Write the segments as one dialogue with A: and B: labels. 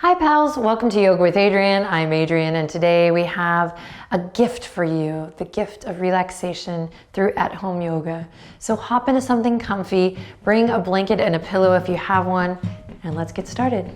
A: Hi pals, welcome to Yoga with Adriene. I'm Adriene and today we have a gift for you, the gift of relaxation through at-home yoga. So hop into something comfy, bring a blanket and a pillow if you have one, and let's get started.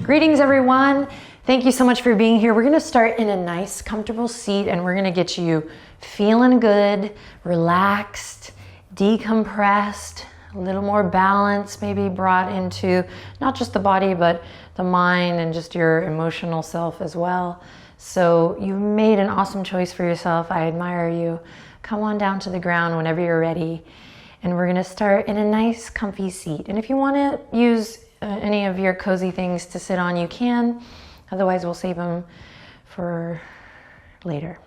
A: Greetings everyone. Thank you so much for being here. We're gonna start in a nice, comfortable seat and we're gonna get you feeling good, relaxed, decompressed, a little more balance maybe brought into not just the body, but the mind and just your emotional self as well. So you made an awesome choice for yourself. I admire you. Come on down to the ground whenever you're ready. And we're gonna start in a nice, comfy seat. And if you wanna use any of your cozy things to sit on, you can. Otherwise, we'll save them for later.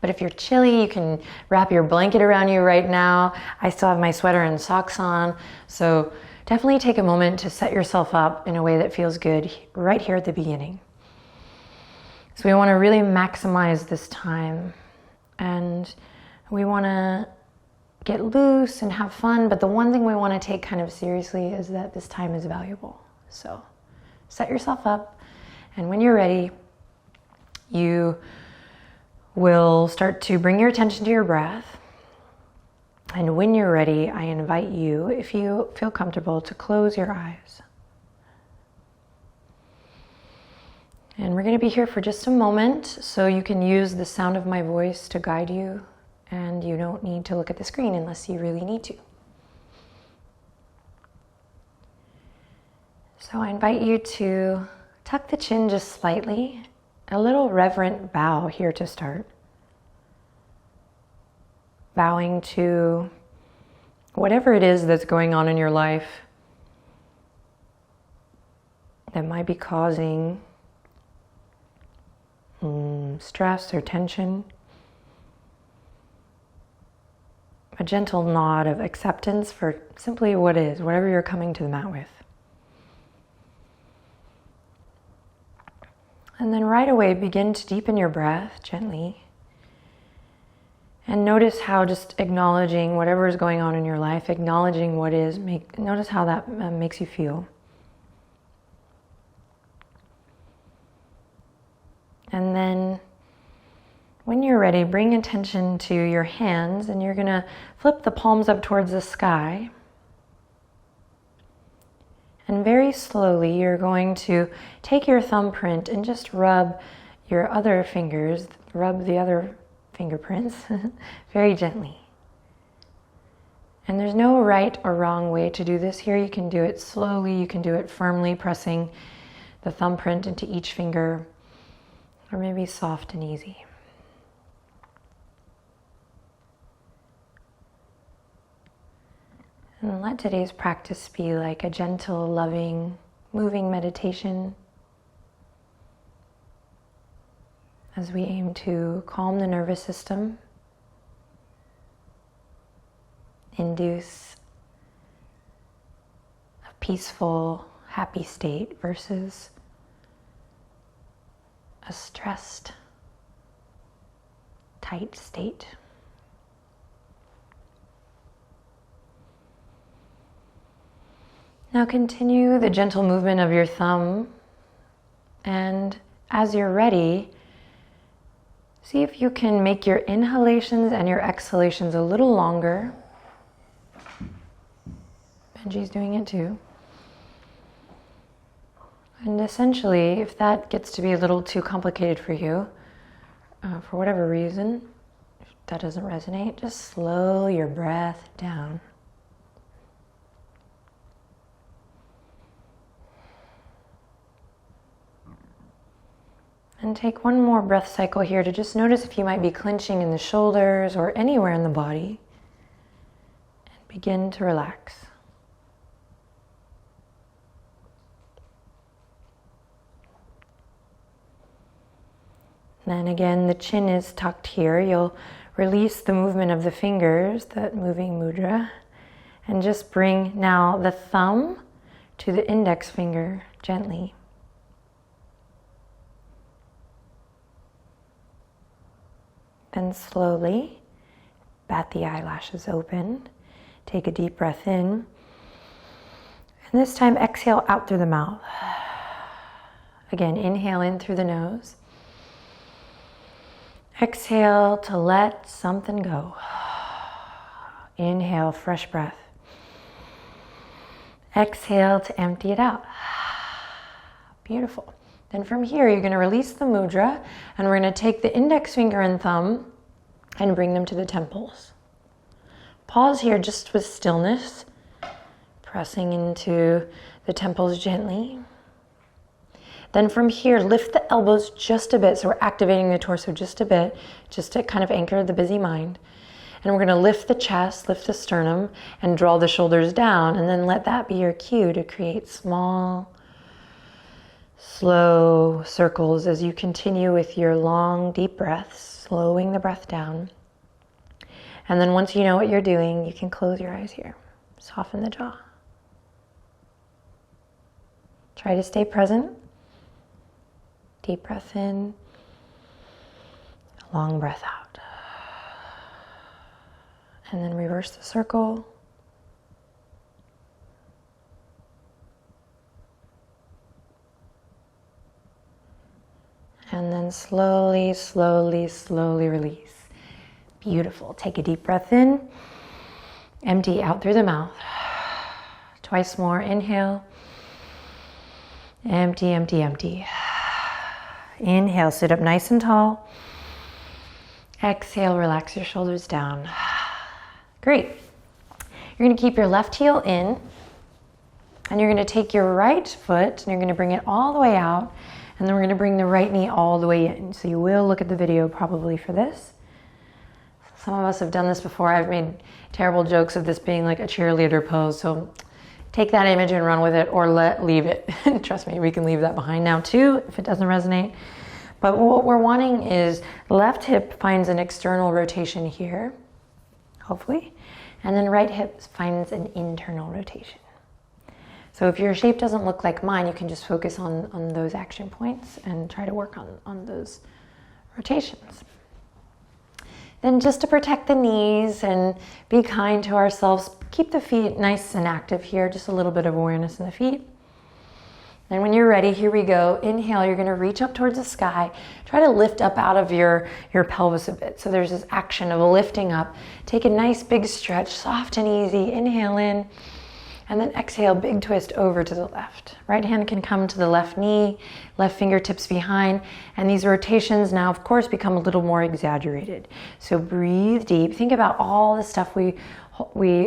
A: But if you're chilly, you can wrap your blanket around you right now. I still have my sweater and socks on. So definitely take a moment to set yourself up in a way that feels good right here at the beginning. So we want to really maximize this time. And we want to get loose and have fun. But the one thing we want to take kind of seriously is that this time is valuable. So set yourself up, and when you're ready, you will start to bring your attention to your breath. And when you're ready, I invite you, if you feel comfortable, to close your eyes. And we're going to be here for just a moment, so you can use the sound of my voice to guide you, and you don't need to look at the screen unless you really need to. So I invite you to tuck the chin just slightly, a little reverent bow here to start. Bowing to whatever it is that's going on in your life that might be causing stress or tension. A gentle nod of acceptance for simply what is, whatever you're coming to the mat with. And then right away, begin to deepen your breath gently. And notice how just acknowledging whatever is going on in your life, acknowledging what is, notice how that makes you feel. And then when you're ready, bring attention to your hands, and you're gonna flip the palms up towards the sky. And very slowly, you're going to take your thumbprint and just rub your other fingers, rub the other fingerprints very gently. And there's no right or wrong way to do this here. You can do it slowly, you can do it firmly, pressing the thumbprint into each finger, or maybe soft and easy. And let today's practice be like a gentle, loving, moving meditation as we aim to calm the nervous system, induce a peaceful, happy state versus a stressed, tight state. Now continue the gentle movement of your thumb, and as you're ready, see if you can make your inhalations and your exhalations a little longer. Benji's doing it too. And essentially, if that gets to be a little too complicated for you, for whatever reason, if that doesn't resonate, just slow your breath down. And take one more breath cycle here to just notice if you might be clenching in the shoulders or anywhere in the body. And begin to relax. Then again, the chin is tucked here. You'll release the movement of the fingers, that moving mudra, and just bring now the thumb to the index finger gently. Then slowly bat the eyelashes open. Take a deep breath in. And this time exhale out through the mouth. Again, inhale in through the nose. Exhale to let something go. Inhale, fresh breath. Exhale to empty it out. Beautiful. Then from here, you're going to release the mudra, and we're going to take the index finger and thumb and bring them to the temples. Pause here just with stillness, pressing into the temples gently. Then from here, lift the elbows just a bit. So we're activating the torso just a bit, just to kind of anchor the busy mind. And we're gonna lift the chest, lift the sternum, and draw the shoulders down. And then let that be your cue to create small, slow circles as you continue with your long, deep breaths, slowing the breath down. And then once you know what you're doing, you can close your eyes here. Soften the jaw. Try to stay present. Deep breath in, long breath out. And then reverse the circle. And then slowly, slowly, slowly release. Beautiful. Take a deep breath in. Empty out through the mouth. Twice more. Inhale. Empty, empty, empty. Inhale, sit up nice and tall. Exhale, relax your shoulders down. Great. You're gonna keep your left heel in, and you're gonna take your right foot and you're gonna bring it all the way out, and then we're gonna bring the right knee all the way in. So you will look at the video probably for this. Some of us have done this before. I've made terrible jokes of this being like a cheerleader pose, so take that image and run with it, or leave it. Trust me, we can leave that behind now too if it doesn't resonate. But what we're wanting is left hip finds an external rotation here, hopefully, and then right hip finds an internal rotation. So if your shape doesn't look like mine, you can just focus on those action points and try to work on those rotations. Then just to protect the knees and be kind to ourselves, keep the feet nice and active here, just a little bit of awareness in the feet. And when you're ready, here we go. Inhale, you're gonna reach up towards the sky. Try to lift up out of your pelvis a bit. So there's this action of lifting up. Take a nice big stretch, soft and easy. Inhale in, and then exhale, big twist over to the left. Right hand can come to the left knee, left fingertips behind, and these rotations now, of course, become a little more exaggerated. So breathe deep. Think about all the stuff we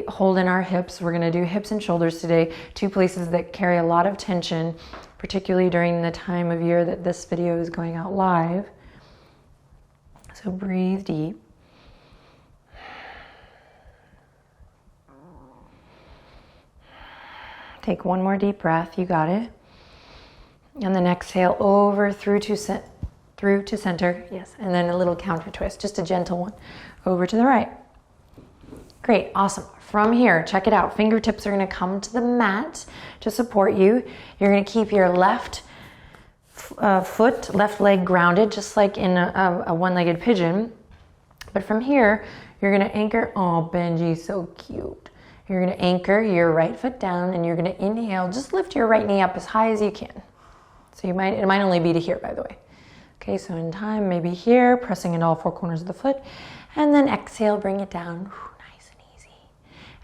A: hold in our hips. We're gonna do hips and shoulders today, two places that carry a lot of tension, particularly during the time of year that this video is going out live. So breathe deep. Take one more deep breath, you got it. And then exhale over through to center, yes, and then a little counter twist, just a gentle one, over to the right. Great, awesome. From here, check it out. Fingertips are gonna come to the mat to support you. You're gonna keep your left foot, left leg grounded, just like in a one-legged pigeon. But from here, you're gonna anchor, oh, Benji, so cute. You're gonna anchor your right foot down and you're gonna inhale, just lift your right knee up as high as you can. So it might only be to here, by the way. Okay, so in time, maybe here, pressing into all four corners of the foot, and then exhale, bring it down.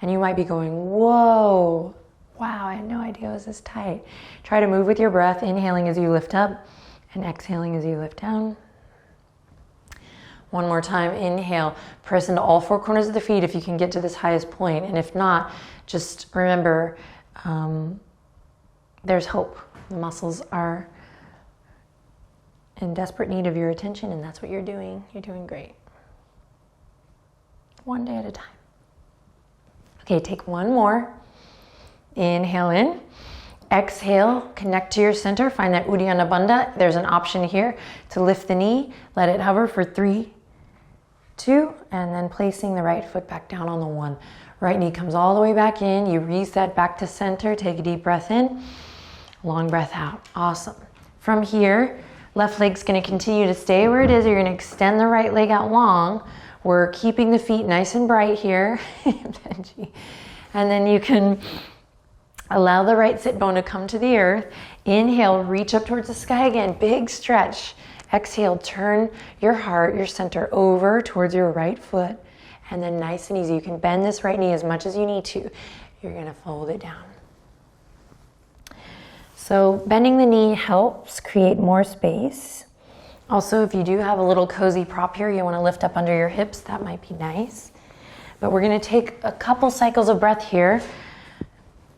A: And you might be going, whoa, wow, I had no idea it was this tight. Try to move with your breath, inhaling as you lift up and exhaling as you lift down. One more time, inhale, press into all four corners of the feet if you can get to this highest point. And if not, just remember, there's hope. The muscles are in desperate need of your attention, and that's what you're doing. You're doing great. One day at a time. Okay, take one more. Inhale in. Exhale, connect to your center. Find that Uddiyana Bandha. There's an option here to lift the knee. Let it hover for 3, 2, and then placing the right foot back down on the 1. Right knee comes all the way back in. You reset back to center. Take a deep breath in. Long breath out. Awesome. From here, Left leg's gonna continue to stay where it is. You're gonna extend the right leg out long. We're keeping the feet nice and bright here. Benji. And then you can allow the right sit bone to come to the earth. Inhale, reach up towards the sky again. Big stretch. Exhale, turn your heart, your center over towards your right foot. And then nice and easy, you can bend this right knee as much as you need to. You're gonna fold it down. So bending the knee helps create more space. Also, if you do have a little cozy prop here, you want to lift up under your hips, that might be nice. But we're going to take a couple cycles of breath here,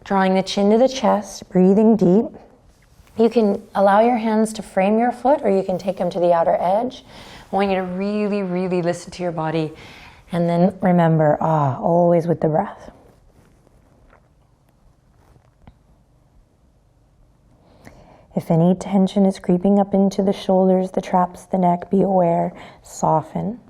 A: drawing the chin to the chest, breathing deep. You can allow your hands to frame your foot, or you can take them to the outer edge. I want you to really, really listen to your body. And then remember, always with the breath. If any tension is creeping up into the shoulders, the traps, the neck, be aware, soften.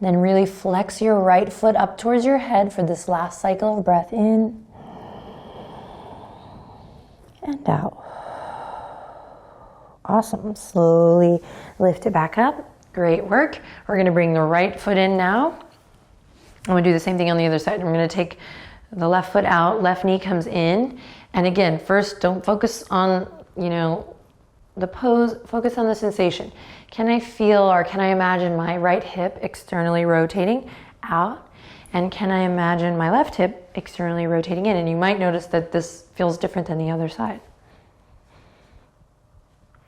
A: Then really flex your right foot up towards your head for this last cycle of breath in and out. Awesome. Slowly lift it back up. Great work. We're going to bring the right foot in now. I'm going to do the same thing on the other side. I'm going to take the left foot out, left knee comes in. And again, first, don't focus on, the pose, focus on the sensation. Can I feel or can I imagine my right hip externally rotating out? And can I imagine my left hip externally rotating in? And you might notice that this feels different than the other side.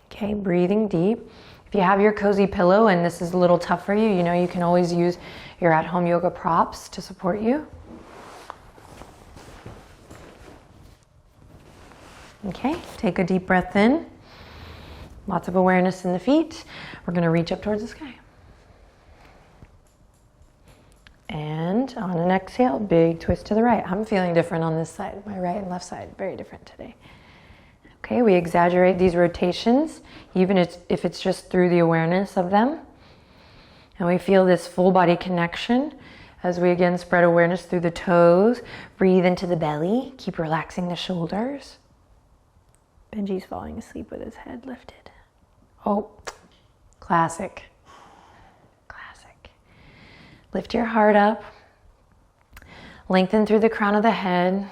A: Okay, breathing deep. If you have your cozy pillow and this is a little tough for you, you can always use your at-home yoga props to support you. Okay, take a deep breath in. Lots of awareness in the feet. We're going to reach up towards the sky. And on an exhale, big twist to the right. I'm feeling different on this side, my right and left side, very different today. Okay, we exaggerate these rotations, even if it's just through the awareness of them. And we feel this full body connection as we again spread awareness through the toes. Breathe into the belly. Keep relaxing the shoulders. Benji's falling asleep with his head lifted. Oh, classic. Classic. Lift your heart up. Lengthen through the crown of the head.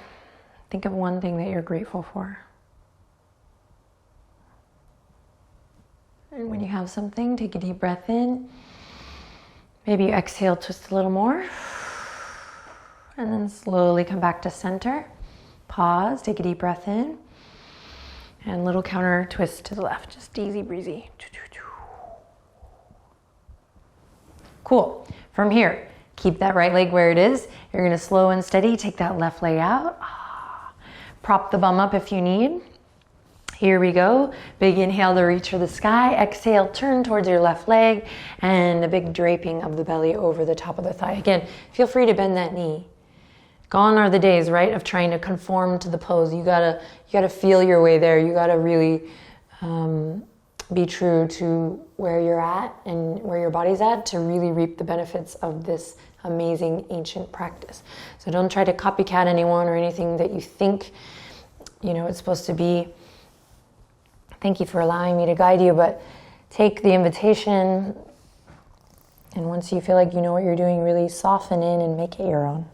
A: Think of one thing that you're grateful for. And when you have something, take a deep breath in. Maybe you exhale, twist a little more. And then slowly come back to center. Pause, take a deep breath in. And little counter twist to the left, just easy breezy. Cool. From here, keep that right leg where it is. You're gonna slow and steady, take that left leg out. Prop the bum up if you need. Here we go. Big inhale to reach for the sky. Exhale, turn towards your left leg and a big draping of the belly over the top of the thigh. Again, feel free to bend that knee. Gone are the days, right, of trying to conform to the pose. You gotta feel your way there. You gotta really be true to where you're at and where your body's at to really reap the benefits of this amazing ancient practice. So don't try to copycat anyone or anything that you think, it's supposed to be. Thank you for allowing me to guide you, but take the invitation, and once you feel like you know what you're doing, really soften in and make it your own.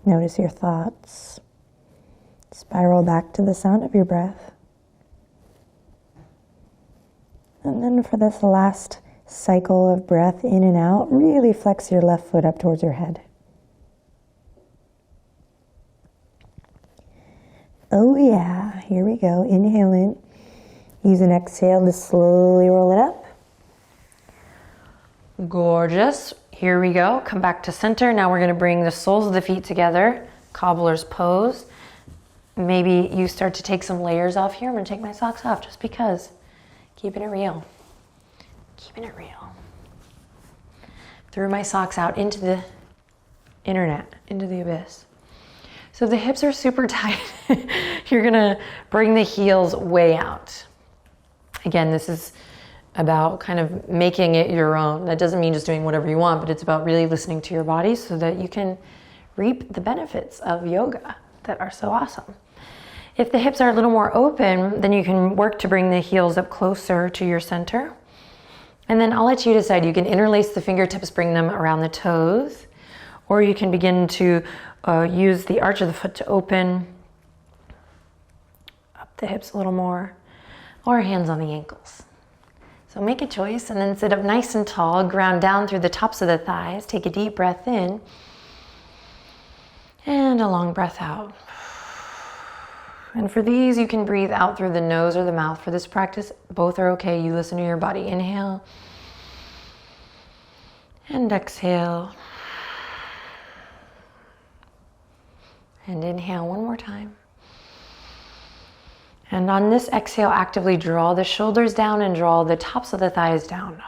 A: Notice your thoughts. Spiral back to the sound of your breath. And then for this last cycle of breath in and out, really flex your left foot up towards your head. Oh yeah, here we go. Inhale in. Use an exhale to slowly roll it up. Gorgeous. Here we go. Come back to center. Now we're going to bring the soles of the feet together. Cobbler's pose. Maybe you start to take some layers off here. I'm going to take my socks off just because. Keeping it real. Keeping it real. Threw my socks out into the internet, into the abyss. So if the hips are super tight, you're gonna bring the heels way out. Again, this is about kind of making it your own. That doesn't mean just doing whatever you want, but it's about really listening to your body so that you can reap the benefits of yoga that are so awesome. If the hips are a little more open, then you can work to bring the heels up closer to your center. And then I'll let you decide. You can interlace the fingertips, bring them around the toes, or you can begin to use the arch of the foot to open up the hips a little more, or hands on the ankles. So make a choice and then sit up nice and tall, ground down through the tops of the thighs. Take a deep breath in and a long breath out. And for these, you can breathe out through the nose or the mouth. For this practice, both are okay. You listen to your body. Inhale and exhale. And inhale one more time. And on this exhale, actively draw the shoulders down and draw the tops of the thighs down.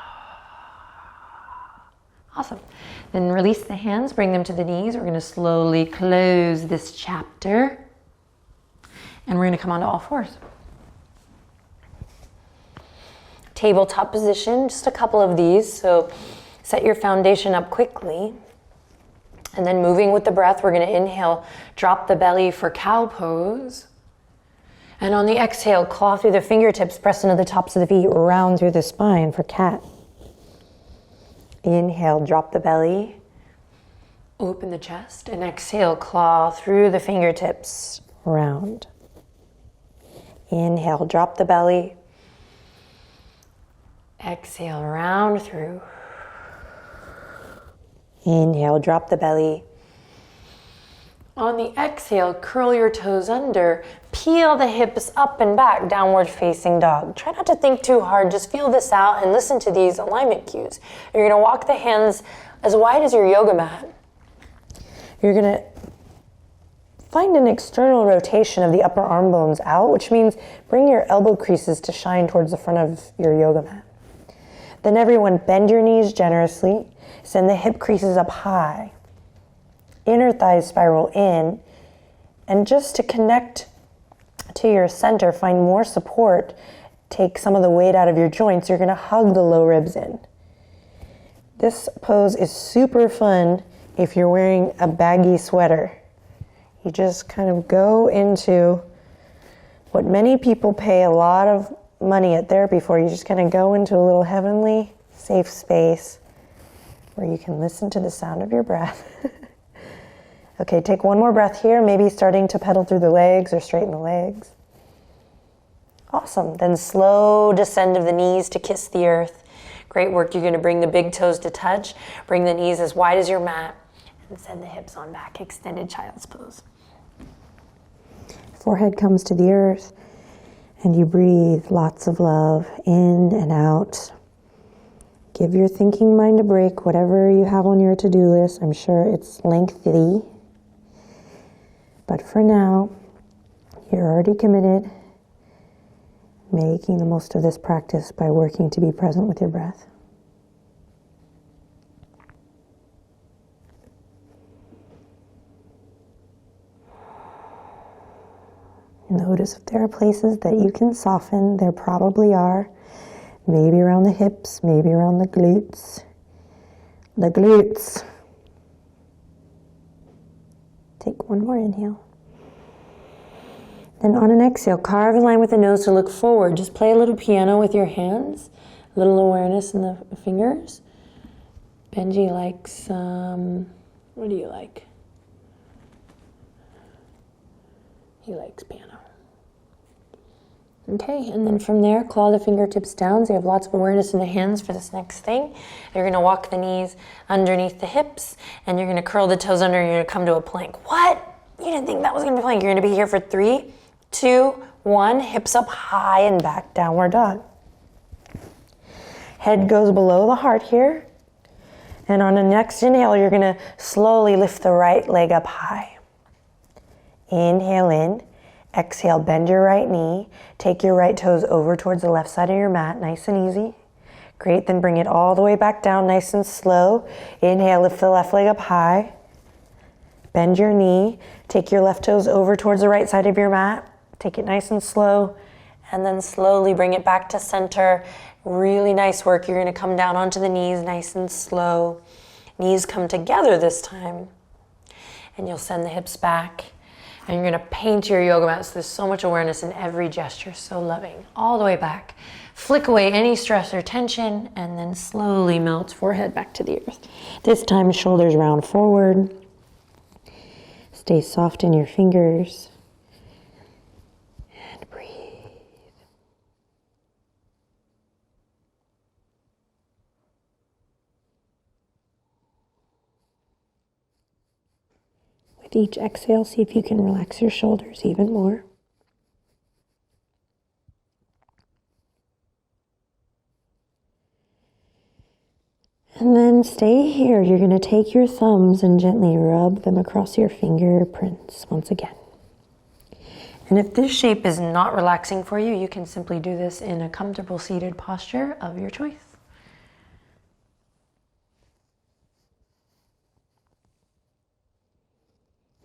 A: Awesome. Then release the hands, bring them to the knees. We're gonna slowly close this chapter. And we're gonna come onto all fours. Tabletop position, just a couple of these. So set your foundation up quickly. And then moving with the breath, we're gonna inhale, drop the belly for cow pose. And on the exhale, claw through the fingertips, press into the tops of the feet, round through the spine for cat. Inhale, drop the belly, open the chest, and exhale, claw through the fingertips, round. Inhale, drop the belly. Exhale, round through. Inhale, drop the belly. On the exhale, curl your toes under, peel the hips up and back, downward facing dog. Try not to think too hard, just feel this out and listen to these alignment cues. You're gonna walk the hands as wide as your yoga mat. You're gonna find an external rotation of the upper arm bones out, which means bring your elbow creases to shine towards the front of your yoga mat. Then everyone bend your knees generously, send the hip creases up high. Inner thighs spiral in, and just to connect to your center, find more support, take some of the weight out of your joints, you're gonna hug the low ribs in. This pose is super fun if you're wearing a baggy sweater. You just kind of go into what many people pay a lot of money at therapy for. You just kind of go into a little heavenly, safe space where you can listen to the sound of your breath. Okay, take one more breath here, maybe starting to pedal through the legs or straighten the legs. Awesome. Then slow descend of the knees to kiss the earth. Great work. You're going to bring the big toes to touch. Bring the knees as wide as your mat. And send the hips on back. Extended child's pose. Forehead comes to the earth. And you breathe lots of love in and out. Give your thinking mind a break. Whatever you have on your to-do list, I'm sure it's lengthy. But for now, you're already committed, making the most of this practice by working to be present with your breath. Notice if there are places that you can soften. There probably are. Maybe around the hips, maybe around the glutes. The glutes. Take one more inhale. Then on an exhale, carve a line with the nose to look forward. Just play a little piano with your hands. A little awareness in the fingers. Benji likes, what do you like? He likes piano. Okay, and then from there, claw the fingertips down so you have lots of awareness in the hands for this next thing. You're gonna walk the knees underneath the hips and you're gonna curl the toes under and you're gonna come to a plank. What? You didn't think that was gonna be plank. You're gonna be here for 3, 2, 1. Hips up high and back, downward dog. Head goes below the heart here. And on the next inhale, you're gonna slowly lift the right leg up high. Inhale in. Exhale, bend your right knee. Take your right toes over towards the left side of your mat, nice and easy. Great, then bring it all the way back down, nice and slow. Inhale, lift the left leg up high. Bend your knee. Take your left toes over towards the right side of your mat. Take it nice and slow. And then slowly bring it back to center. Really nice work. You're going to come down onto the knees nice and slow. Knees come together this time. And you'll send the hips back. And you're going to paint your yoga mat. So there's so much awareness in every gesture. So loving. All the way back. Flick away any stress or tension. And then slowly melt forehead back to the earth. This time shoulders round forward. Stay soft in your fingers. And breathe. With each exhale, see if you can relax your shoulders even more. And then stay here. You're going to take your thumbs and gently rub them across your fingerprints once again. And if this shape is not relaxing for you, you can simply do this in a comfortable seated posture of your choice.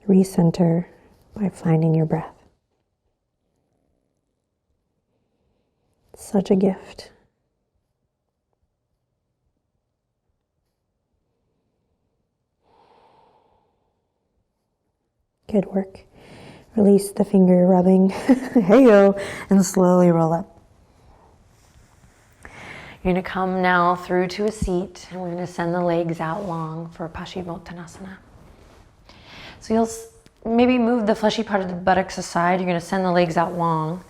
A: Recenter by finding your breath. Such a gift. Good work. Release the finger rubbing. Hey-yo. And slowly roll up. You're going to come now through to a seat. And we're going to send the legs out long for Paschimottanasana. So you'll maybe move the fleshy part of the buttocks aside. You're going to send the legs out long.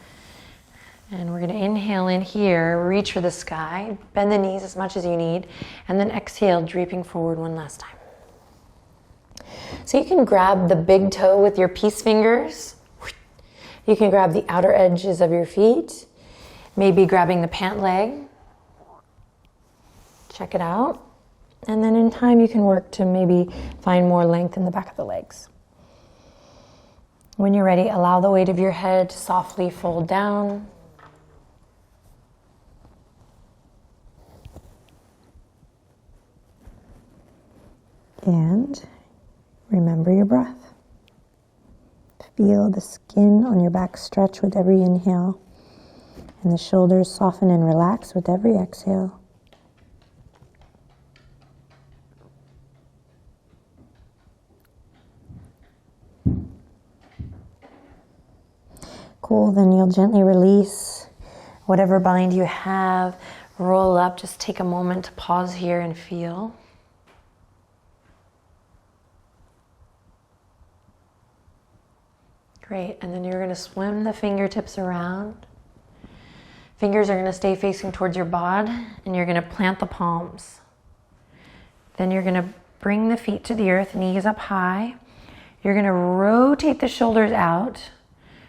A: And we're going to inhale in here. Reach for the sky. Bend the knees as much as you need. And then exhale, draping forward one last time. So you can grab the big toe with your peace fingers. You can grab the outer edges of your feet. Maybe grabbing the pant leg. Check it out. And then in time you can work to maybe find more length in the back of the legs. When you're ready, allow the weight of your head to softly fold down. And remember your breath. Feel the skin on your back stretch with every inhale, and the shoulders soften and relax with every exhale. Cool, then you'll gently release whatever bind you have. Roll up, just take a moment to pause here and feel. Great, and then you're going to swim the fingertips around. Fingers are going to stay facing towards your bod, and you're going to plant the palms. Then you're going to bring the feet to the earth, knees up high. You're going to rotate the shoulders out.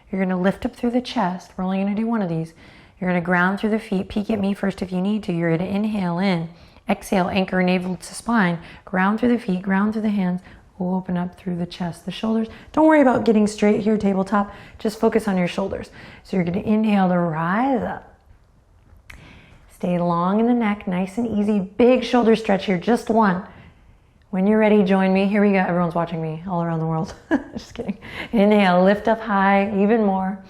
A: You're going to lift up through the chest. We're only going to do one of these. You're going to ground through the feet. Peek at me first if you need to. You're going to inhale in. Exhale, anchor navel to spine. Ground through the feet, ground through the hands. Open up through the chest, the shoulders. Don't worry about getting straight here, tabletop. Just focus on your shoulders. So you're going to inhale to rise up. Stay long in the neck, nice and easy. Big shoulder stretch here, just one. When you're ready, join me. Here we go. Everyone's watching me all around the world. Just kidding. Inhale, lift up high, even more.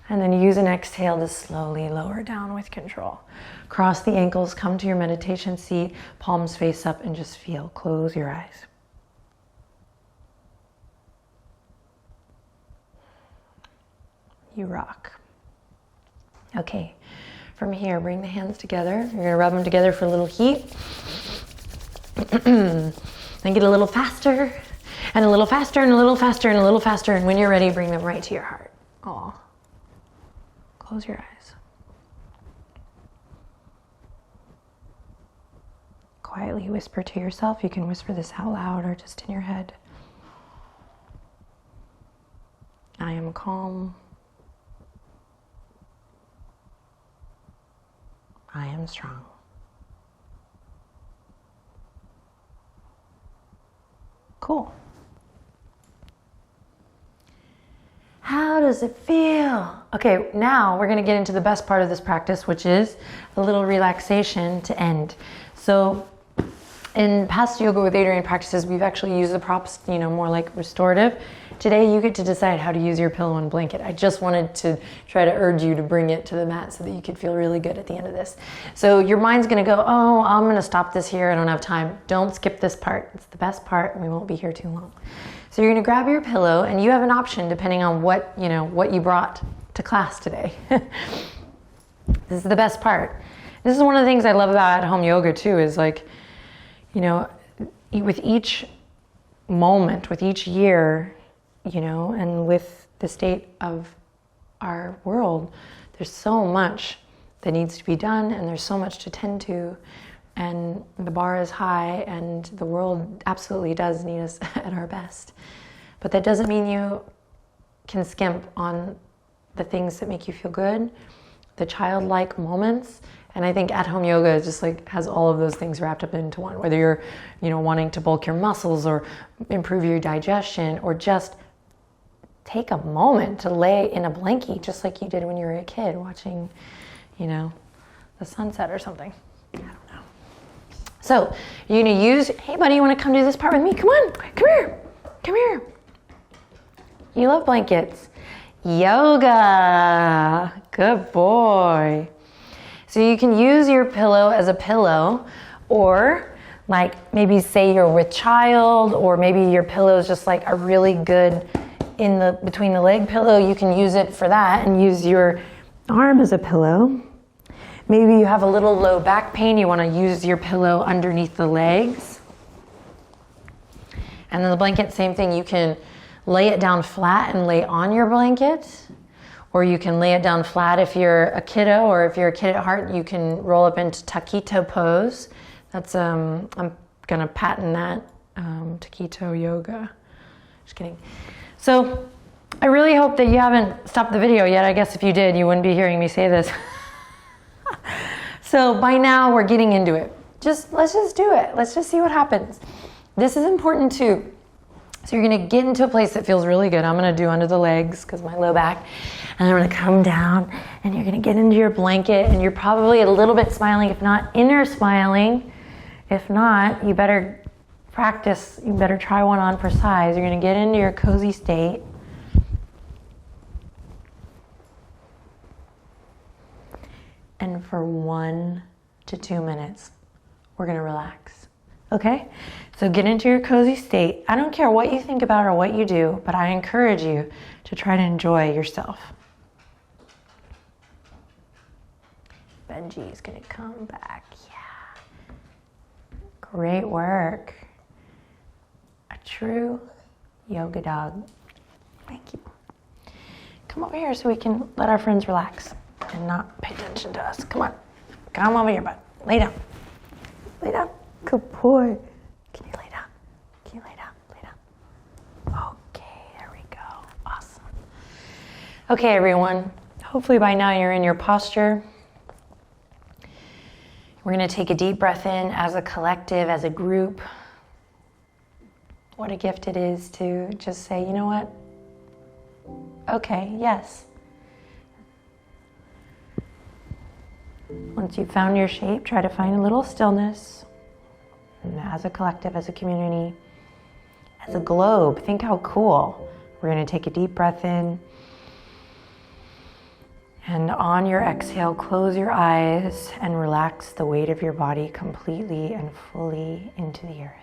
A: And then use an exhale to slowly lower down with control. Cross the ankles, come to your meditation seat, palms face up, and just feel. Close your eyes. You rock. Okay, from here, bring the hands together. You're gonna rub them together for a little heat. Then get a little faster, and a little faster, and a little faster, and a little faster. And when you're ready, bring them right to your heart. Aw. Close your eyes. Quietly whisper to yourself. You can whisper this out loud or just in your head. I am calm. I am strong. Cool. How does it feel? Okay, now we're gonna get into the best part of this practice, which is a little relaxation to end. So In past Yoga with Adriene practices, we've actually used the props, you know, more like restorative. Today, you get to decide how to use your pillow and blanket. I just wanted to try to urge you to bring it to the mat so that you could feel really good at the end of this. So your mind's gonna go, oh, I'm gonna stop this here. I don't have time. Don't skip this part. It's the best part and we won't be here too long. So you're gonna grab your pillow and you have an option depending on what you brought to class today. This is the best part. This is one of the things I love about at-home yoga too, is like, you know, with each moment, with each year, you know, and with the state of our world, there's so much that needs to be done and there's so much to tend to, and the bar is high and the world absolutely does need us at our best. But that doesn't mean you can skimp on the things that make you feel good, the childlike moments. And I think at-home yoga is just like has all of those things wrapped up into one. Whether you're, you know, wanting to bulk your muscles or improve your digestion, or just take a moment to lay in a blankie, just like you did when you were a kid watching, you know, the sunset or something. I don't know. So you're gonna use. Hey, buddy, you want to come do this part with me? Come on, come here, come here. You love blankets. Yoga. Good boy. So you can use your pillow as a pillow, or like maybe say you're with child, or maybe your pillow is just like a really good between the leg pillow. You can use it for that and use your arm as a pillow. Maybe you have a little low back pain. You want to use your pillow underneath the legs. And then the blanket, same thing. You can lay it down flat and lay on your blanket. Or you can lay it down flat if you're a kiddo, or if you're a kid at heart, you can roll up into taquito pose. That's, I'm gonna patent that, taquito yoga. Just kidding. So I really hope that you haven't stopped the video yet. I guess if you did, you wouldn't be hearing me say this. So by now we're getting into it. Let's just do it. Let's just see what happens. This is important too. So you're gonna get into a place that feels really good. I'm gonna do under the legs because my low back. And I'm gonna come down and you're gonna get into your blanket, and you're probably a little bit smiling, if not inner smiling. If not, you better practice, you better try one on for size. You're gonna get into your cozy state. And for 1 to 2 minutes, we're gonna relax. Okay? So get into your cozy state. I don't care what you think about or what you do, but I encourage you to try to enjoy yourself. Benji's gonna come back. Yeah. Great work. A true yoga dog. Thank you. Come over here so we can let our friends relax and not pay attention to us. Come on. Come over here, bud. Lay down. Lay down. Good boy. Can you lay down? Can you lay down? Lay down. Okay, there we go. Awesome. Okay, everyone. Hopefully by now you're in your posture. We're gonna take a deep breath in as a collective, as a group. What a gift it is to just say, you know what? Okay, yes. Once you've found your shape, try to find a little stillness. And as a collective, as a community, as a globe, think how cool. We're gonna take a deep breath in. And on your exhale, close your eyes and relax the weight of your body completely and fully into the earth.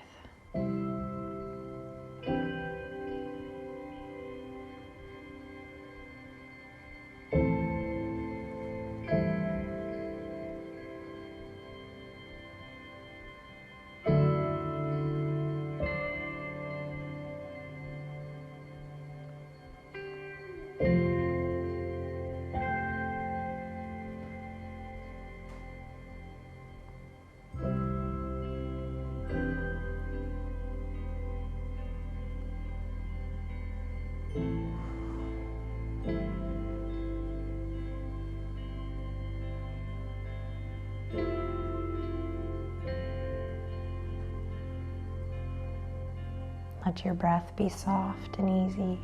A: Let your breath be soft and easy.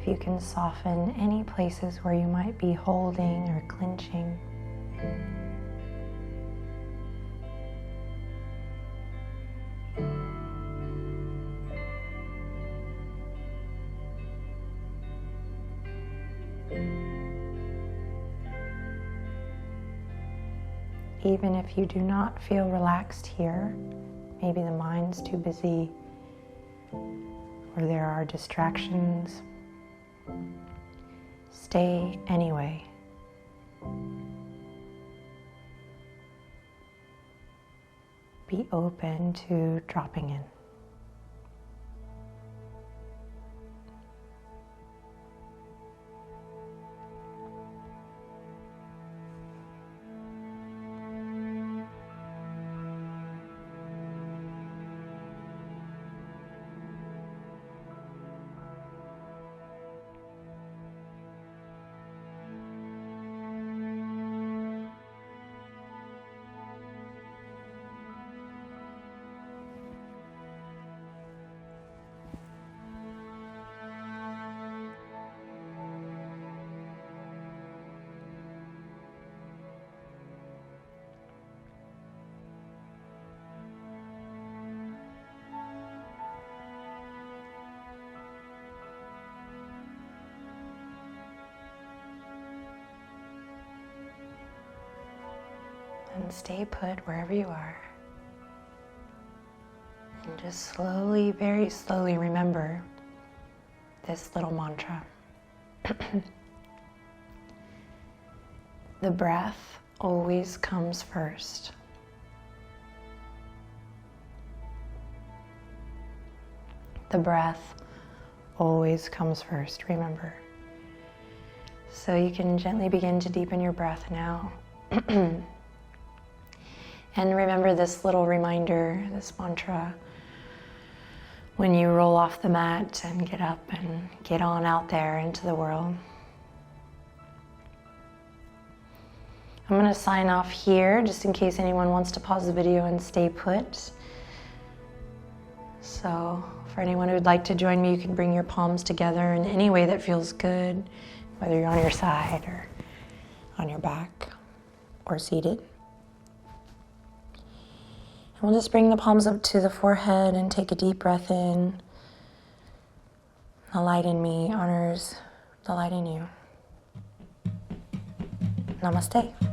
A: See If you can soften any places where you might be holding or clenching. Even if you do not feel relaxed here, maybe the mind's too busy or there are distractions, stay anyway. Be open to dropping in. And stay put wherever you are. And just slowly, very slowly remember this little mantra. The breath always comes first. The breath always comes first, remember. So you can gently begin to deepen your breath now. And remember this little reminder, this mantra, when you roll off the mat and get up and get on out there into the world. I'm going to sign off here just in case anyone wants to pause the video and stay put. So for anyone who would like to join me, you can bring your palms together in any way that feels good, whether you're on your side or on your back or seated. We'll just bring the palms up to the forehead and take a deep breath in. The light in me honors the light in you. Namaste.